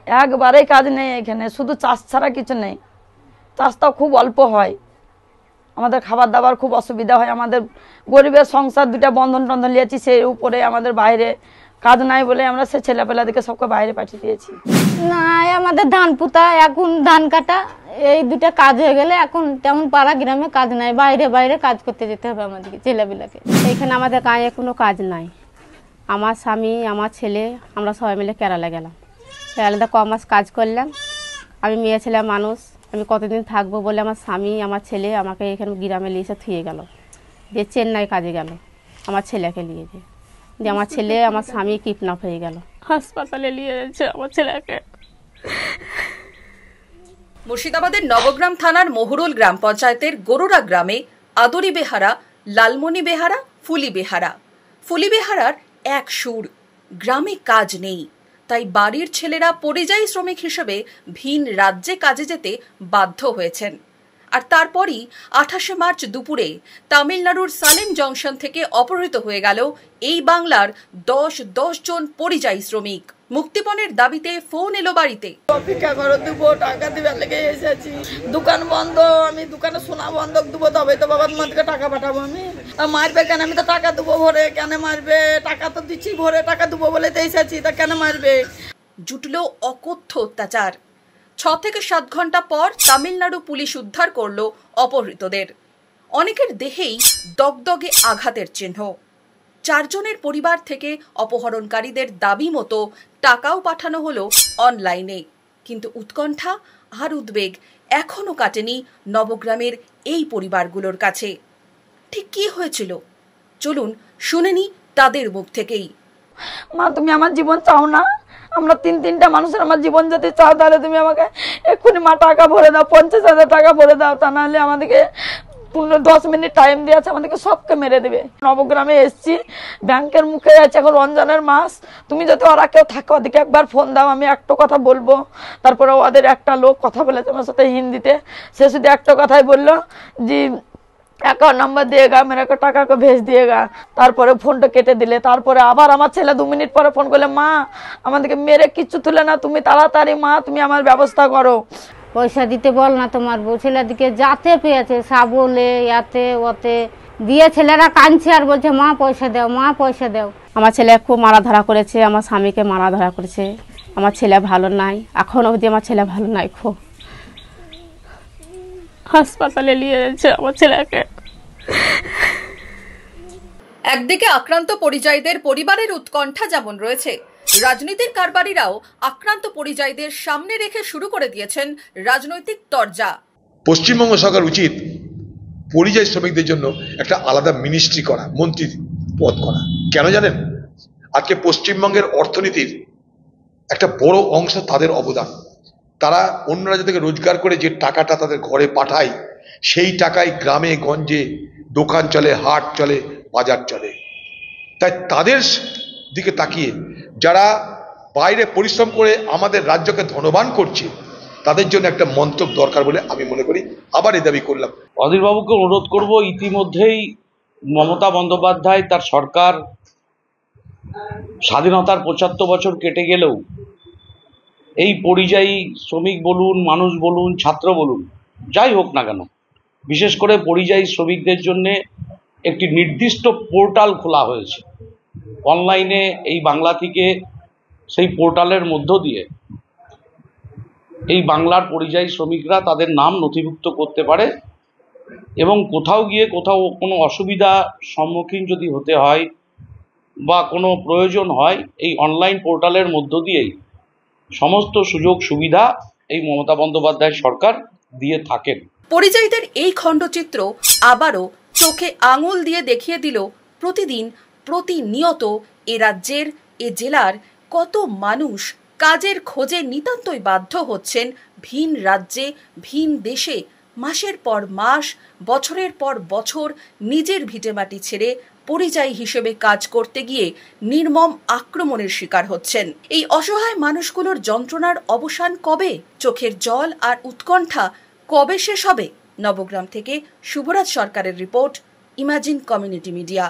একবারেই কাজ নেই এখানে, শুধু চাষ ছাড়া কিছু নেই। চাষটাও খুব অল্প হয়, আমাদের খাবার দাবার খুব অসুবিধা হয়। আমাদের গরিবের সংসার, দুটা বন্ধন টন্ধন নিয়েছি, সেই উপরে আমাদের বাইরে কাজ নাই বলে আমরা সে ছেলেপেলাদেরকে সবকে বাইরে পাঠিয়ে দিয়েছি। না, আমাদের ধান পুতা, এখন ধান কাটা, এই দুটা কাজ হয়ে গেলে এখন তেমন পাড়া গ্রামে কাজ নাই, বাইরে বাইরে কাজ করতে যেতে হবে আমাদেরকে ছেলেপিলাকে। এখানে আমাদের গাঁয়ে কোনো কাজ নাই। আমার স্বামী, আমার ছেলে, আমরা সবাই মিলে কেরালা গেলাম। কেরালাতে ক মাস কাজ করলাম। আমি মেয়ে ছেলে মানুষ, আমি কতদিন থাকবো বলে আমার স্বামী, আমার ছেলে আমাকে এখানে গ্রামে নিয়ে এসে থুয়ে গেল, দিয়ে চেন্নাই কাজে গেল আমার ছেলেকে নিয়ে। যে আমার ছেলে, আমার স্বামী কিডন্যাপ হয়ে গেল, হাসপাতালে নিয়ে যাচ্ছে আমার ছেলেকে। মুর্শিদাবাদের নবগ্রাম থানার মহুরুল গ্রাম পঞ্চায়েতের গরুরা গ্রামে আদরি বেহারা, লালমণি বেহারা, ফুলি বেহারা। ফুলি বেহারার এক সুর, গ্রামে কাজ নেই, তাই বাড়ির ছেলেরা পরিযায়ী শ্রমিক হিসেবে ভিন রাজ্যে কাজে যেতে বাধ্য হয়েছেন। আর তারপরই 28শে মার্চ দুপুরে তামিলনাড়ুর সালেম জংশন থেকে অপহৃত হয়ে গেল এই বাংলার 10 জন পরিযায়ী শ্রমিক। মুক্তিপণের দাবিতে ফোন এলো বাড়িতে। অপেক্ষা করো, দেবো, টাকা দিবার লেগে এসেছি, দোকান বন্ধ, আমি দোকানে সোনা বন্ধক দেবো, তবে তো বাবার মাকে টাকা পাঠাবো। আমি মারবে কেন? আমি তো টাকা দেবো ভরে, কেন মারবে? টাকা তো দিচ্ছি ভরে, টাকা দেবো বলে তো এসেছি, তা কেন মারবে? জুটল অকথ্য অত্যাচার। 6 থেকে 7 ঘন্টা পর তামিলনাড়ু পুলিশ উদ্ধার করল অপহৃতদের। অনেকের দেহেই দগদগে আঘাতের চিহ্ন। 4 জনের পরিবার থেকে অপহরণকারীদের দাবি মতো টাকাও পাঠানো হলো অনলাইনে। কিন্তু উৎকণ্ঠা আর উদ্বেগ এখনো কাটেনি নবগ্রামের এই পরিবারগুলোর কাছে। ঠিক কি হয়েছিল চলুন শুনে নি তাদের মুখ থেকেই। মা, তুমি আমার জীবন চাও না? আমরা তিনটা মানুষের আমার জীবন যদি চাও, তাহলে তুমি আমাকে এক্ষুনি মা টাকা ভরে দাও, 50,000 টাকা ভরে দাও, তা নাহলে আমাদেরকে 10 মিনিট টাইম দিয়েছে, আমাদেরকে সবকে মেরে দেবে। নবগ্রামে এসছি, ব্যাংকের মুখে আছে, এখন রমজানের মাস, তুমি যদি ওরা কেউ থাকে ওদেরকে একবার ফোন দাও, আমি একটা কথা বলবো। তারপরে ওদের একটা লোক কথা বলেছে আমার সাথে হিন্দিতে, সে শুধু একটা কথাই বললো যে অ্যাকাউন্ট নাম্বার দিয়েগা, মেরে টাকা को भेज दिएगा। তারপরে ফোনটা কেটে দিলে। তারপরে আবার আমার ছেলে 2 মিনিট পরে ফোন করলে, মা আমাদেরকে মেরে কিচ্ছু তুলে না, তুমি তাড়াতাড়ি মা তুমি আমার ব্যবস্থা করো। পয়সা দিতে বল না তোমার বউ। ছেলেদিকে যাতে পেয়েছে সাবলে ইয়াতে ওতে দিয়ে ছেলেরা কাঁদছে আর বলছে মা পয়সা দাও, মা পয়সা দাও। আমার ছেলে খুব মারাধরা করেছে, আমার স্বামীকে মারাধরা করেছে। আমার ছেলে ভালো নাই, এখন অবধি আমার ছেলে ভালো নাই, খুব হাসপাতালে নিয়ে যাচ্ছে আমার ছেলেকে। একদিকে আক্রান্ত পরিযায়ীদের পরিবারের উৎকণ্ঠা যেমন রয়েছে, রাজনীতির কারবারিরাও আক্রান্ত পরিযায়ীদের সামনে রেখে শুরু করে দিয়েছেন রাজনৈতিক তরজা। পশ্চিমবঙ্গ সরকার উচিত পরিযায়ী শ্রমিকদের জন্য একটা আলাদা মিনিস্ট্রি করা, মন্ত্রী পদ করা। কেন জানেন? আজকে পশ্চিমবঙ্গের অর্থনীতির একটা বড় অংশ তাদের অবদান। তারা অন্য রাজ্য থেকে রোজগার করে যে টাকাটা তাদের ঘরে পাঠায়, সেই টাকায় গ্রামে গঞ্জে দোকান চলে, হাট চলে, বাজার চলে। তাই তাদের দিকে তাকিয়ে যারা বাইরে পরিশ্রম করে আমাদের রাজ্যকে ধনবান করছে, তাদের জন্য একটা মন্ত্রক দরকার বলে আমি মনে করি। আবার এই দাবি করলাম। অধীরবাবুকে অনুরোধ করব, ইতিমধ্যেই মমতা বন্দ্যোপাধ্যায় তার সরকার স্বাধীনতার 75 বছর কেটে গেলেও এই পরিযায়ী শ্রমিক বলুন, মানুষ বলুন, ছাত্র বলুন, যাই হোক না কেন, বিশেষ করে পরিযায়ী শ্রমিকদের জন্য একটি নির্দিষ্ট পোর্টাল খোলা হয়েছে অনলাইনে। এই বাংলা থেকে সেই পোর্টালের মধ্য দিয়ে এই বাংলার পরিযায়ী শ্রমিকরা তাদের নাম নথিভুক্ত করতে পারে এবং কোথাও গিয়ে কোথাও কোনো অসুবিধা সম্মুখীন যদি হতে হয় বা কোনো প্রয়োজন হয়, এই অনলাইন পোর্টালের মধ্য দিয়েই সমস্ত সুযোগ সুবিধা এই মমতা বন্দ্যোপাধ্যায় সরকার দিয়ে থাকেন। পরিযায়ীদের এই খণ্ডচিত্র আবারও চোখে আঙুল দিয়ে দেখিয়ে দিল প্রতিদিন প্রতিনিয়ত এ রাজ্যের, এ জেলার কত মানুষ কাজের খোঁজে নিতান্তই বাধ্য হচ্ছেন ভিন রাজ্যে, ভিন দেশে, মাসের পর মাস, বছরের পর বছর নিজের ভিটেমাটি ছেড়ে পরিযায়ী হিসেবে কাজ করতে গিয়ে নির্মম আক্রমণের শিকার হচ্ছেন। এই অসহায় মানুষগুলোর যন্ত্রণার অবসান কবে? চোখের জল আর উৎকণ্ঠা কবে শেষ হবে? নবগ্রাম থেকে শুভরাজ সরকারের রিপোর্ট, ইমাজিন কমিউনিটি মিডিয়া।